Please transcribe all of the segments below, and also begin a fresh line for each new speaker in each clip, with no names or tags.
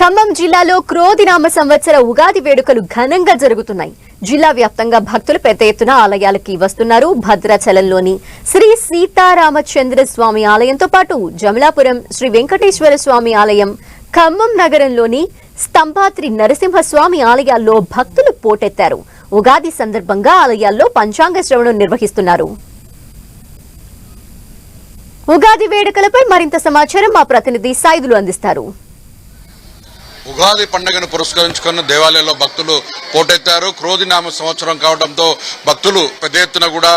ఖమ్మం జిల్లాలో క్రోధినామ సంవత్సర ఉగాది వేడుకలు ఘనంగా జరుగుతున్నాయి. జిల్లా వ్యాప్తంగా భక్తులు పెద్ద ఎత్తున ఆలయాలకి వస్తున్నారు. భద్రాచలంలోని శ్రీ సీతారామచంద్ర స్వామి ఆలయంతో పాటు జమలాపురం శ్రీ వెంకటేశ్వర స్వామి ఆలయం, ఖమ్మం నగరంలోని స్తంభాద్రి నరసింహస్వామి ఆలయాల్లో భక్తులు పోటెత్తారు. ఉగాది సందర్భంగా ఆలయాల్లో పంచాంగ శ్రవణం నిర్వహిస్తున్నారు. ఉగాది వేడుకలపై మరింత సమాచారం మా ప్రతినిధి సైదులు అందిస్తారు.
ఉగాది పండుగను పురస్కరించుకున్న దేవాలయాల్లో భక్తులు పోటెత్తారు. క్రోధినామ సంవత్సరం కావడంతో భక్తులు పెద్ద ఎత్తున కూడా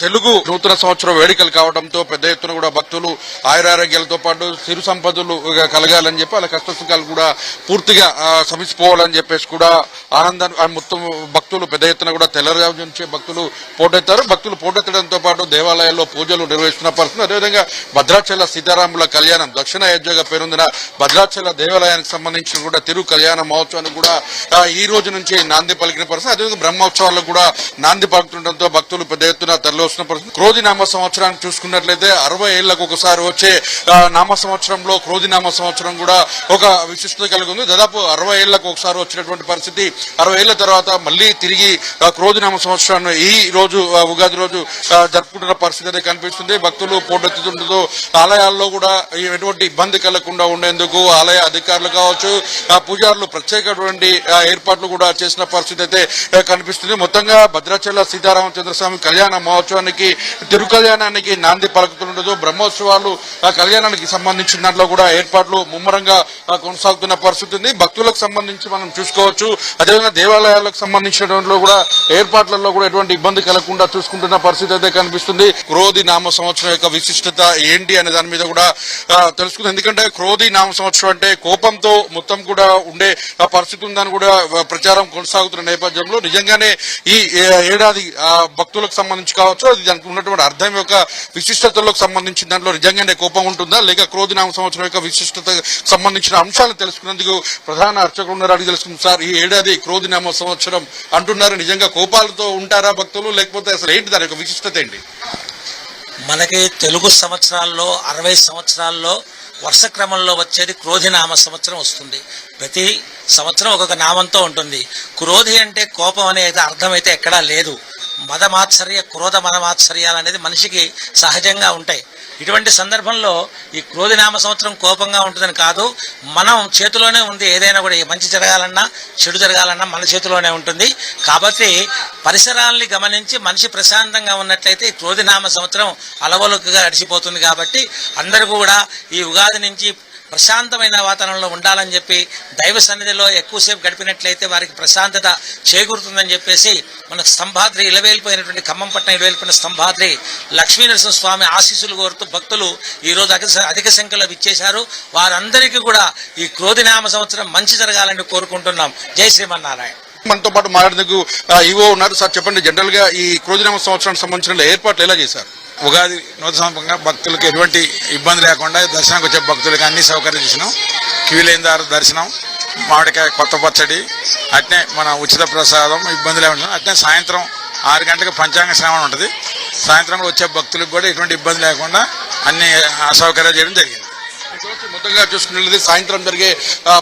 తెలుగు నూతన సంవత్సరం వేడుకలు కావడంతో పెద్ద ఎత్తున కూడా భక్తులు ఆయురారోగ్యాలతో పాటు సిరు సంపదలు కలగాలని చెప్పి వాళ్ళ కష్టసుఖాలు కూడా పూర్తిగా సమిసిపోవాలని చెప్పేసి కూడా ఆనందాన్ని మొత్తం భక్తులు పెద్ద ఎత్తున కూడా తెల్లరాజు నుంచి భక్తులు పోటెత్తారు. భక్తులు పోటెత్తడంతో పాటు దేవాలయాల్లో పూజలు నిర్వహిస్తున్న పరిస్థితి. అదేవిధంగా భద్రాచల సీతారాముల కళ్యాణం దక్షిణ అయోధ్యగా పేరొందిన భద్రాచల దేవాలయానికి సంబంధించి కూడా తిరు కళ్యాణ మహోత్సవానికి కూడా ఈ రోజు నుంచి నాంది పలికిన పరిస్థితి. అదేవిధంగా బ్రహ్మోత్సవాలకు కూడా నాంది పలుకుతుండటంతో భక్తులు పెద్ద ఎత్తున తరలివస్తున్న పరిస్థితి. క్రోధి నామ సంవత్సరాన్ని చూసుకున్నట్లయితే 60 ఏళ్లకు ఒకసారి వచ్చే నామ సంవత్సరంలో క్రోధి నామ సంవత్సరం కూడా ఒక విశిష్టత కలిగి ఉంది. దాదాపు 60 ఏళ్లకు ఒకసారి వచ్చినటువంటి పరిస్థితి. 60 ఏళ్ల తర్వాత మళ్లీ తిరిగి క్రోధి నామ సంవత్సరాన్ని ఈ రోజు ఉగాది రోజు జరుపుకుంటున్న పరిస్థితి అయితే కనిపిస్తుంది. భక్తులు పోటెత్తుతుండటంతో ఆలయాల్లో కూడా ఎటువంటి ఇబ్బంది కలగకుండా ఉండేందుకు ఆలయ అధికారులు కావచ్చు, పూజారులు ప్రత్యేకటువంటి ఏర్పాట్లు కూడా చేసిన పరిస్థితి అయితే కనిపిస్తుంది. మొత్తంగా భద్రాచల సీతారామచంద్ర స్వామి కళ్యాణ మహోత్సవానికి తిరు కళ్యాణానికి నాంది పలుకుతుండదు. బ్రహ్మోత్సవాలు కళ్యాణానికి సంబంధించిన దాంట్లో కూడా ఏర్పాట్లు ముమ్మరంగా కొనసాగుతున్న పరిస్థితి ఉంది. భక్తులకు సంబంధించి మనం చూసుకోవచ్చు. అదేవిధంగా దేవాలయాలకు సంబంధించిన దాంట్లో కూడా ఏర్పాట్లలో కూడా ఎటువంటి ఇబ్బంది కలగకుండా చూసుకుంటున్న పరిస్థితి అయితే కనిపిస్తుంది. క్రోధి నామ సంవత్సరం యొక్క విశిష్టత ఏంటి అనే దాని మీద కూడా తెలుసుకుంది. ఎందుకంటే క్రోధి నామ సంవత్సరం అంటే కోపంతో మొత్తం కూడా ఉండే పరిస్థితి ఉందని కూడా ప్రచారం కొనసాగుతున్న నేపథ్యంలో నిజంగానే ఈ ఏడాది భక్తులకు సంబంధించి కావచ్చు, అది దానికి ఉన్నటువంటి అర్థం యొక్క విశిష్టతలకు సంబంధించిన దాంట్లో నిజంగానే కోపం ఉంటుందా లేక క్రోధి నామ సంవత్సరం యొక్క విశిష్టతకు సంబంధించిన అంశాలను తెలుసుకునేందుకు ప్రధాన అర్చకులు ఉన్నారు. అడిగి తెలుసుకుంది. సార్, ఈ ఏడాది క్రోధి నామ సంవత్సరం అంటున్నారు, నిజంగా కోపాలతో ఉంటారా భక్తులు లేకపోతే అసలు ఏంటి దాని యొక్క విశిష్టత ఏంటి?
మనకి తెలుగు సంవత్సరాల్లో 60 సంవత్సరాల్లో వర్ష క్రమంలో వచ్చేది క్రోధినామ సంవత్సరం వస్తుంది. ప్రతి సంవత్సరం ఒక్కొక్క నామంతో ఉంటుంది. క్రోధి అంటే కోపం అనే అర్థం అయితే ఎక్కడా లేదు. మదమాత్సర్య క్రోధ మదమాత్సర్యాలు అనేది మనిషికి సహజంగా ఉంటాయి. ఇటువంటి సందర్భంలో ఈ క్రోధినామ సంవత్సరం కోపంగా ఉంటుందని కాదు, మనం చేతిలోనే ఉంది. ఏదైనా కూడా మంచి జరగాలన్నా చెడు జరగాలన్నా మన చేతిలోనే ఉంటుంది. కాబట్టి పరిసరాల్ని గమనించి మనిషి ప్రశాంతంగా ఉన్నట్లయితే ఈ క్రోధినామ సంవత్సరం అలవలుకగా గడిచిపోతుంది. కాబట్టి అందరూ కూడా ఈ ఉగాది నుంచి ప్రశాంతమైన వాతావరణంలో ఉండాలని చెప్పి దైవ సన్నిధిలో ఎక్కువసేపు గడిపినట్లయితే వారికి ప్రశాంతత చేకూరుతుందని చెప్పేసి మన స్తంభాద్రి ఇలవేలిపోయినటువంటి ఖమ్మం పట్టణం ఇలవేలిపోయిన స్తంభాద్రి లక్ష్మీనరసింహ స్వామి ఆశీస్సులు కోరుతూ భక్తులు ఈ రోజు అధిక సంఖ్యలో విచ్చేశారు. వారందరికీ కూడా ఈ క్రోధినామ సంవత్సరం మంచి జరగాలని కోరుకుంటున్నాం. జై శ్రీమన్నారాయణ.
మనతో పాటు మాట్లాడేందుకు ఈవో ఉన్నారు. సార్, చెప్పండి, జనరల్ గా ఈ క్రోధినామ సంవత్సరానికి సంబంధించిన ఏర్పాట్లు ఎలా చేశారు?
ఉగాది నూతన సందర్భంగా భక్తులకు ఎటువంటి ఇబ్బంది లేకుండా దర్శనానికి వచ్చే భక్తులకు అన్ని సౌకర్యాలు చేసినాం. క్యూ లైన్ ద్వారా దర్శనం, మామిడికాయ కొత్త పచ్చడి, అట్నే మన ఉచిత ప్రసాదం, ఇబ్బంది లేకుండా. అట్నే సాయంత్రం 6 గంటలకు పంచాంగ శ్రవణం ఉంటుంది. సాయంత్రం వచ్చే భక్తులకు కూడా ఎటువంటి ఇబ్బంది లేకుండా అన్ని సౌకర్యాలు చేయడం జరిగింది.
మొత్తంగా చూసుకున్నట్లయితే సాయంత్రం జరిగే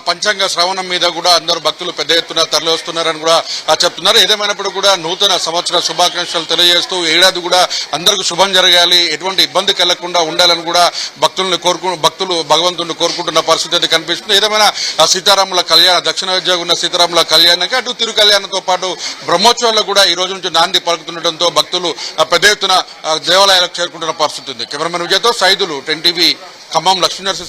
పంచాంగ శ్రవణం మీద కూడా అందరూ భక్తులు పెద్ద ఎత్తున తరలి వస్తున్నారని కూడా చెప్తున్నారు. ఏదేమైనప్పుడు కూడా నూతన సంవత్సర శుభాకాంక్షలు తెలియజేస్తూ ఏడాది కూడా అందరికీ శుభం జరగాలి, ఎటువంటి ఇబ్బంది కలగకుండా ఉండాలని కూడా భక్తులు భగవంతుడిని కోరుకుంటున్న పరిస్థితి అయితే కనిపిస్తుంది. ఏదేమైనా సీతారాముల కళ్యాణ దక్షిణ అయోధ్యగా ఉన్న సీతారాముల కళ్యాణానికి అటు తిరు కళ్యాణంతో పాటు బ్రహ్మోత్సవాల్లో కూడా ఈ రోజు నుంచి నాంది పలుకుతుండటంతో భక్తులు పెద్ద ఎత్తున దేవాలయాలకు చేరుకుంటున్న పరిస్థితి ఉంది. కెమెరామెన్ విజయ్తో సైదులు, 10 టీవీ ఖమ్మం. లక్ష్మీనరసింహ